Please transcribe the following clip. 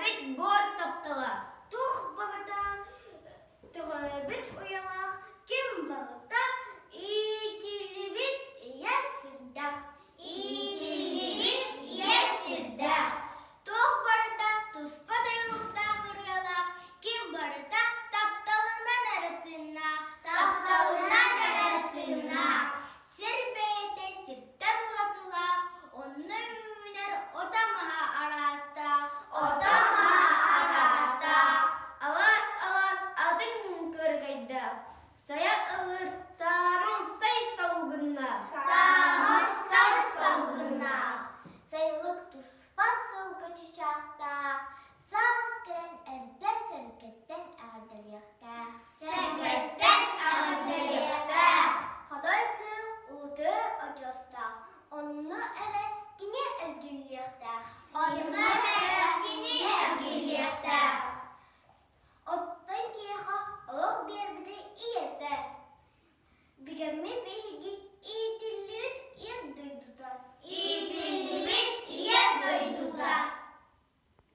bit bor taptala. Tuh bagata bit uyama kim bagata itili bit yasirda. İtili bit yasirda. Tuh bagata tuspada yolukta kırıyalar kim bagata taptalına naratına. Taptalına naratına. Sirbete sirtten uratılar. Onu üner otamaha arasta. Otamaha arasta. Alas alas adın körgayda. Saya ılır samın say savgınna. Samın say savgınna. Sayılık tuspasıl kaçışakta. Saz gelen erden serketten erdeliyakta. Serketten erdeliyakta. Haday kıl uğdu acasta. Onu ele yine ergiliyakta. Onu ele yine ergiliyakta. Ottan kiyaha Allah bir de iyete. Bigami bihigi iyitilliğin iyi duyduda.